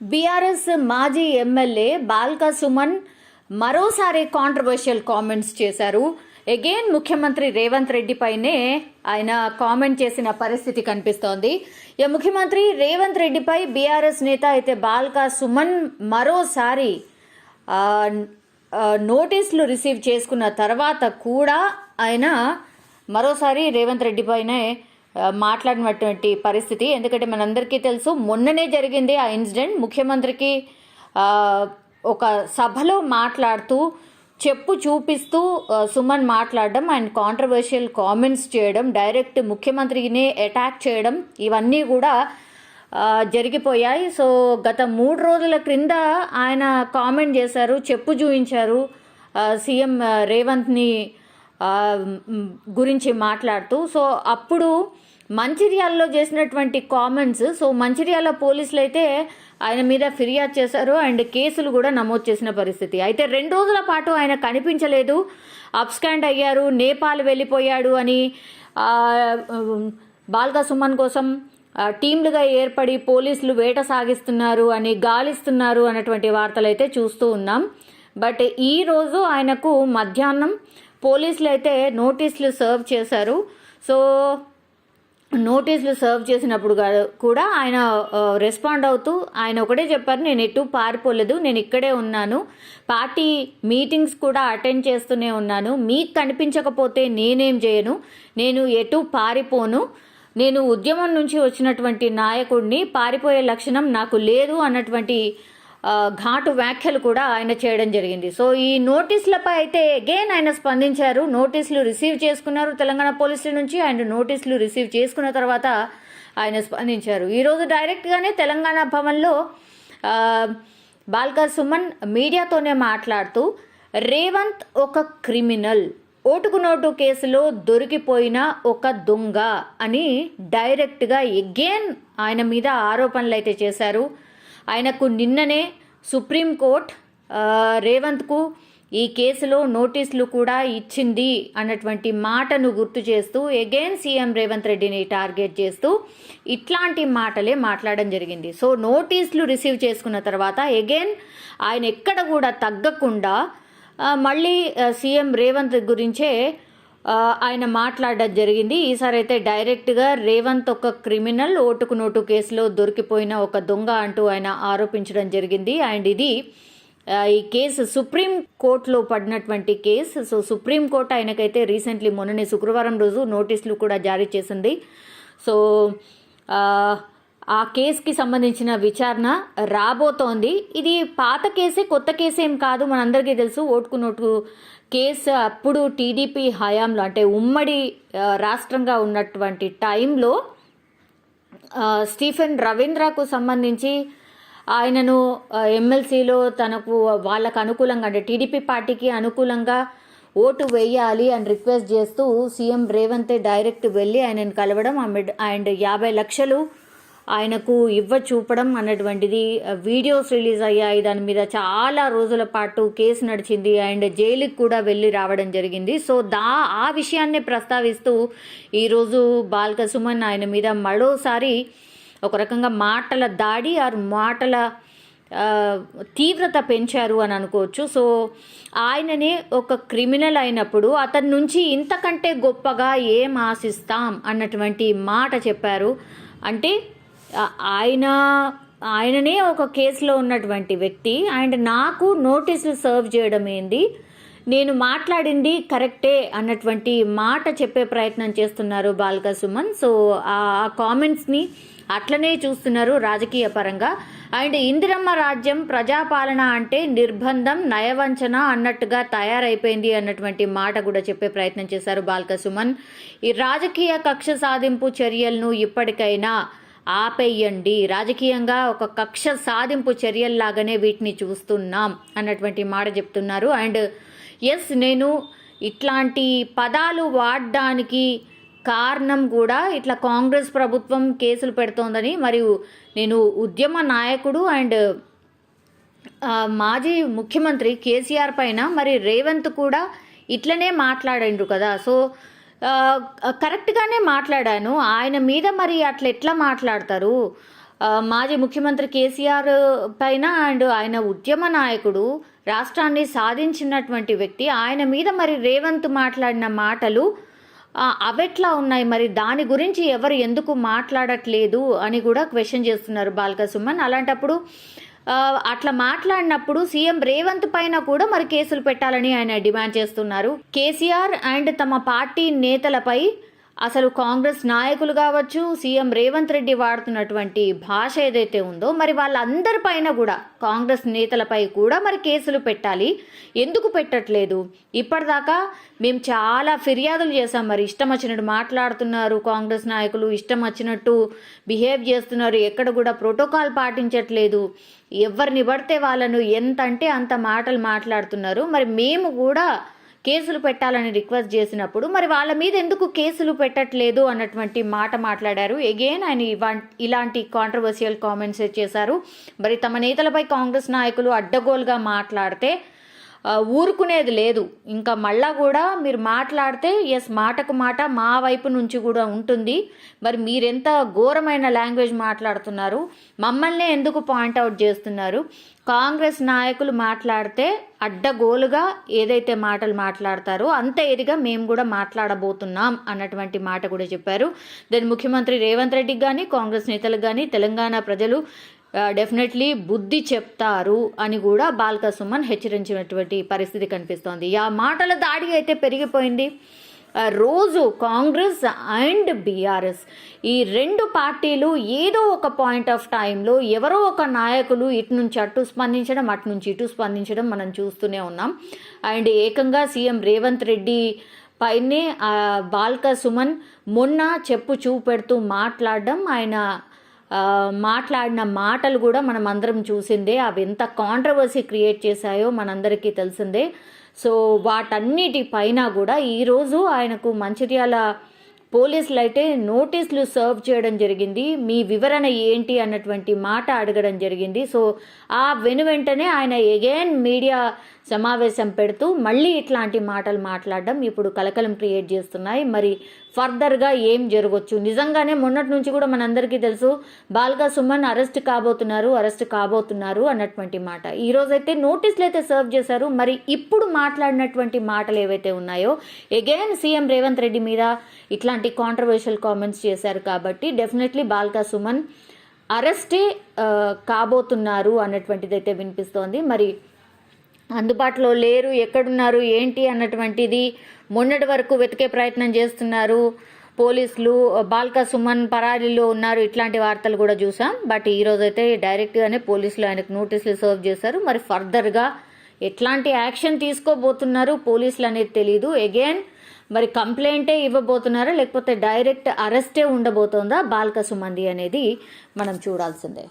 BRS మాజీ MLA Balka Suman మరోసారి controversial comments చేశారు. అగైన్ ముఖ్యమంత్రి రేవంత్ రెడ్డి పైనే ఆయన కామెంట్ చేసిన పరిస్థితి కనిపిస్తోంది. ముఖ్యమంత్రి రేవంత్ రెడ్డిపై బీఆర్ఎస్ నేత అయితే బాల్క సుమన్ మరోసారి నోటీసులు రిసీవ్ చేసుకున్న తర్వాత కూడా ఆయన మరోసారి రేవంత్ రెడ్డి పైనే మాట్లాడినటువంటి పరిస్థితి. ఎందుకంటే మనందరికీ తెలుసు, మొన్ననే జరిగింది ఆ ఇన్సిడెంట్. ముఖ్యమంత్రికి ఒక సభలో మాట్లాడుతూ చెప్పు చూపిస్తూ సుమన్ మాట్లాడడం, అండ్ కాంట్రవర్షియల్ కామెంట్స్ చేయడం, డైరెక్ట్ ముఖ్యమంత్రిని అటాక్ చేయడం, ఇవన్నీ కూడా జరిగిపోయాయి. సో గత 3 రోజుల క్రింద ఆయన కామెంట్ చేశారు, చెప్పు చూపించారు సీఎం రేవంత్ని గురించి మాట్లాడుతూ. సో అప్పుడు మంచిర్యాలలో చేసినటువంటి కామెంట్స్, సో మంచిర్యాల పోలీసులు అయితే ఆయన మీద ఫిర్యాదు చేశారు అండ్ కేసులు కూడా నమోదు చేసిన పరిస్థితి. అయితే 2 రోజుల పాటు ఆయన కనిపించలేదు, అబ్స్కాండ్ అయ్యారు, నేపాల్ వెళ్ళిపోయాడు అని బాల్క సుమన్ కోసం టీంలుగా ఏర్పడి పోలీసులు వేట సాగిస్తున్నారు అని, గాలిస్తున్నారు అన్నటువంటి వార్తలు అయితే చూస్తూ ఉన్నాం. బట్ ఈరోజు ఆయనకు మధ్యాహ్నం పోలీసులు అయితే నోటీసులు సర్వ్ చేశారు. సో నోటీసులు సర్వ్ చేసినప్పుడు కూడా ఆయన రెస్పాండ్ అవుతూ ఆయన ఒకటే చెప్పారు, నేను ఎటు పారిపోలేదు, నేను ఇక్కడే ఉన్నాను, పార్టీ మీటింగ్స్ కూడా అటెండ్ చేస్తూనే ఉన్నాను, మీకు కనిపించకపోతే నేనేం చేయను, నేను ఎటు పారిపోను, నేను ఉద్యమం నుంచి వచ్చినటువంటి నాయకుడిని, పారిపోయే లక్షణం నాకు లేదు అన్నటువంటి ఘాటు వ్యాఖ్యలు కూడా ఆయన చేయడం జరిగింది. సో ఈ నోటీసులపై అయితే అగైన్ ఆయన స్పందించారు. నోటీసులు రిసీవ్ చేసుకున్నారు తెలంగాణ పోలీసుల నుంచి, అండ్ నోటీసులు రిసీవ్ చేసుకున్న తర్వాత ఆయన స్పందించారు. ఈరోజు డైరెక్ట్గానే తెలంగాణ భవన్లో బాల్క సుమన్ మీడియాతోనే మాట్లాడుతూ, రేవంత్ ఒక క్రిమినల్, ఓటుకు నోటు కేసులో దొరికిపోయిన ఒక దొంగ అని డైరెక్ట్గా అగైన్ ఆయన మీద ఆరోపణలు అయితే చేశారు. ఆయనకు నిన్ననే సుప్రీంకోర్టు రేవంత్కు ఈ కేసులో నోటీసులు కూడా ఇచ్చింది అన్నటువంటి మాటను గుర్తు చేస్తూ అగైన్ సీఎం రేవంత్ రెడ్డిని టార్గెట్ చేస్తూ ఇట్లాంటి మాటలే మాట్లాడడం జరిగింది. సో నోటీసులు రిసీవ్ చేసుకున్న తర్వాత అగైన్ ఆయన ఎక్కడ కూడా తగ్గకుండా మళ్ళీ సీఎం రేవంత్ గురించే ఆయన మాట్లాడడం జరిగింది. ఈసారి అయితే డైరెక్ట్గా రేవంత్ ఒక క్రిమినల్, ఓటుకు నోటు కేసులో దొరికిపోయిన ఒక దొంగ అంటూ ఆయన ఆరోపించడం జరిగింది. అండ్ ఇది ఈ కేసు సుప్రీం కోర్టులో పడినటువంటి కేసు. సో సుప్రీం కోర్టు ఆయనకైతే రీసెంట్లీ మొన్ననే శుక్రవారం రోజు నోటీసులు కూడా జారీ చేసింది. సో ఆ కేసుకి సంబంధించిన విచారణ రాబోతోంది. ఇది పాత కేసే, కొత్త కేసేం కాదు, మనందరికీ తెలుసు. ఓటుకు నోటు కేసు అప్పుడు టీడీపీ హయాంలో, అంటే ఉమ్మడి రాష్ట్రంగా ఉన్నటువంటి టైంలో స్టీఫెన్ రవీంద్రకు సంబంధించి ఆయనను ఎమ్మెల్సీలో తనకు వాళ్ళకు అనుకూలంగా, అంటే టీడీపీ పార్టీకి అనుకూలంగా ఓటు వేయాలి అని రిక్వెస్ట్ చేస్తూ సీఎం రేవంత్ డైరెక్ట్ వెళ్ళి ఆయనను కలవడం అండ్ 50 లక్షలు ఆయనకు చూపడం అన్నటువంటిది వీడియోస్ రిలీజ్ అయ్యాయి. దాని మీద చాలా రోజుల పాటు కేసు నడిచింది అండ్ జైలుకి కూడా వెళ్ళి రావడం జరిగింది. సో ఆ విషయాన్ని ప్రస్తావిస్తూ ఈరోజు బాల్క సుమన్ ఆయన మీద మరోసారి ఒక రకంగా మాటల దాడి, ఆ మాటల తీవ్రత పెంచారు అని అనుకోవచ్చు. సో ఆయననే ఒక క్రిమినల్ అయినప్పుడు అతని నుంచి ఇంతకంటే గొప్పగా ఏం ఆశిస్తాం అన్నటువంటి మాట చెప్పారు. అంటే ఆయననే ఒక కేసులో ఉన్నటువంటి వ్యక్తి అండ్ నాకు నోటీసులు సర్వ్ చేయడం ఏంది, నేను మాట్లాడింది కరెక్టే అన్నటువంటి మాట చెప్పే ప్రయత్నం చేస్తున్నారు బాల్క సుమన్. సో ఆ కామెంట్స్ని అట్లనే చూస్తున్నారు రాజకీయ పరంగా. అండ్ ఇందిరమ్మ రాజ్యం, ప్రజాపాలన అంటే నిర్బంధం, నయవంచన అన్నట్టుగా తయారైపోయింది అన్నటువంటి మాట కూడా చెప్పే ప్రయత్నం చేశారు బాల్క సుమన్. ఈ రాజకీయ కక్ష సాధింపు చర్యలను ఇప్పటికైనా ఆపేయండి, రాజకీయంగా ఒక కక్ష సాధింపు చర్యల్లాగానే వీటిని చూస్తున్నాం అన్నటువంటి మాట చెప్తున్నారు. అండ్ నేను ఇట్లాంటి పదాలు వాడడానికి కారణం కూడా ఇట్లా కాంగ్రెస్ ప్రభుత్వం కేసులు పెడుతోందని, మరియు నేను ఉద్యమ నాయకుడు అండ్ మాజీ ముఖ్యమంత్రి కేసీఆర్ పైన మరి రేవంత్ కూడా ఇట్లనే మాట్లాడిండ్రు కదా. సో కరెక్ట్గానే మాట్లాడాను, ఆయన మీద మరి అట్లా ఎట్లా మాట్లాడతారు, మాజీ ముఖ్యమంత్రి కేసీఆర్ పైన అండ్ ఆయన ఉద్యమ నాయకుడు, రాష్ట్రాన్ని సాధించినటువంటి వ్యక్తి, ఆయన మీద మరి రేవంత్ మాట్లాడిన మాటలు అవెట్లా ఉన్నాయి, మరి దాని గురించి ఎవరు ఎందుకు మాట్లాడట్లేదు అని కూడా క్వశ్చన్ చేస్తున్నారు బాల్క సుమన్. అలాంటప్పుడు అట్లా మాట్లాడినప్పుడు సీఎం రేవంత్ పైన కూడా మరి కేసులు పెట్టాలని ఆయన డిమాండ్ చేస్తున్నారు. కేసీఆర్ అండ్ తమ పార్టీ నేతలపై, అసలు కాంగ్రెస్ నాయకులు కావచ్చు, సీఎం రేవంత్ రెడ్డి వాడుతున్నటువంటి భాష ఏదైతే ఉందో మరి వాళ్ళందరిపైన కూడా, కాంగ్రెస్ నేతలపై కూడా మరి కేసులు పెట్టాలి. ఎందుకు పెట్టట్లేదు? ఇప్పటిదాకా మేము చాలా ఫిర్యాదులు చేశాం, మరి ఇష్టం వచ్చినట్టు మాట్లాడుతున్నారు కాంగ్రెస్ నాయకులు, ఇష్టం వచ్చినట్టు బిహేవ్ చేస్తున్నారు, ఎక్కడ కూడా ప్రోటోకాల్ పాటించట్లేదు, ఎవరిని పడితే వాళ్ళను ఎంత అంటే అంత మాటలు మాట్లాడుతున్నారు, మరి మేము కూడా కేసులు పెట్టాలని రిక్వెస్ట్ చేసినప్పుడు మరి వాళ్ళ మీద ఎందుకు కేసులు పెట్టట్లేదు అన్నటువంటి మాట మాట్లాడారు. ఎగైన్ ఆయన ఇలాంటి కాంట్రవర్షియల్ కామెంట్స్ చేశారు. మరి తమ నేతలపై కాంగ్రెస్ నాయకులు అడ్డగోలుగా మాట్లాడితే ఊరుకునేది లేదు. ఇంకా మళ్ళా కూడా మీరు మాట్లాడితే ఎస్, మాటకు మాట మా వైపు నుంచి కూడా ఉంటుంది. మరి మీరెంత ఘోరమైన లాంగ్వేజ్ మాట్లాడుతున్నారు, మమ్మల్ని ఎందుకు పాయింట్అవుట్ చేస్తున్నారు? కాంగ్రెస్ నాయకులు మాట్లాడితే అడ్డగోలుగా ఏదైతే మాటలు మాట్లాడతారో అంతే ఇదిగా మేము కూడా మాట్లాడబోతున్నాం అన్నటువంటి మాట కూడా చెప్పారు. దెన్ ముఖ్యమంత్రి రేవంత్ రెడ్డికి కానీ, కాంగ్రెస్ నేతలకు కానీ తెలంగాణ ప్రజలు డెఫినెట్లీ బుద్ధి చెప్తారు అని కూడా బాల్క సుమన్ హెచ్చరించినటువంటి పరిస్థితి కనిపిస్తోంది. ఆ మాటల దాడి అయితే పెరిగిపోయింది. రోజు కాంగ్రెస్ అండ్ బీఆర్ఎస్ ఈ రెండు పార్టీలు ఏదో ఒక పాయింట్ ఆఫ్ టైంలో ఎవరో ఒక నాయకులు ఇటు నుంచి అటు స్పందించడం, అటు నుంచి ఇటు స్పందించడం మనం చూస్తూనే ఉన్నాం. అండ్ ఏకంగా సీఎం రేవంత్ రెడ్డి పైనే బాల్క సుమన్ మొన్న చెప్పు చూపెడుతూ మాట్లాడడం, ఆయన మాట్లాడిన మాటలు కూడా మనం అందరం చూసిందే. అవి ఎంత కాంట్రవర్సీ క్రియేట్ చేశాయో మనందరికీ తెలిసిందే. సో వాటన్నిటి పైన కూడా ఈరోజు ఆయనకు మంచిర్యాల పోలీసులు అయితే నోటీసులు సర్వ్ చేయడం జరిగింది. మీ వివరణ ఏంటి అన్నటువంటి మాట అడగడం జరిగింది. సో ఆ వెనువెంటనే ఆయన ఎగైన్ మీడియా సమావేశం పెడుతూ మళ్ళీ ఇట్లాంటి మాటలు మాట్లాడడం ఇప్పుడు కలకలం క్రియేట్ చేస్తున్నాయి. మరి ఫర్దర్గా ఏం జరగవచ్చు? నిజంగానే మొన్నటి నుంచి కూడా మనందరికీ తెలుసు బాల్క సుమన్ అరెస్ట్ కాబోతున్నారు అన్నటువంటి మాట. ఈరోజైతే నోటీసులు అయితే సర్వ్ చేశారు. మరి ఇప్పుడు మాట్లాడినటువంటి మాటలు ఏవైతే ఉన్నాయో ఎగైన్ సీఎం రేవంత్ రెడ్డి మీద ఇట్లాంటి కాంట్రవర్షియల్ కామెంట్స్ చేశారు కాబట్టి డెఫినెట్లీ బాల్క సుమన్ అరెస్టే కాబోతున్నారు అన్నటువంటిది అయితే వినిపిస్తోంది. మరి అందుబాటులో లేరు, ఎక్కడున్నారు ఏంటి అన్నటువంటిది మొన్నటి వరకు వెతికే ప్రయత్నం చేస్తున్నారు పోలీసులు. బాల్క సుమన్ పరారీలో ఉన్నారు, ఇట్లాంటి వార్తలు కూడా చూసాం. బట్ ఈరోజు అయితే డైరెక్ట్గానే పోలీసులు ఆయనకు నోటీసులు సర్వ్ చేశారు. మరి ఫర్దర్గా ఎట్లాంటి యాక్షన్ తీసుకోబోతున్నారు పోలీసులు అనేది తెలియదు. అగైన్ మరి కంప్లైంటే ఇవ్వబోతున్నారా లేకపోతే డైరెక్ట్ అరెస్టే ఉండబోతోందా బాల్క సుమన్ది అనేది మనం చూడాల్సిందే.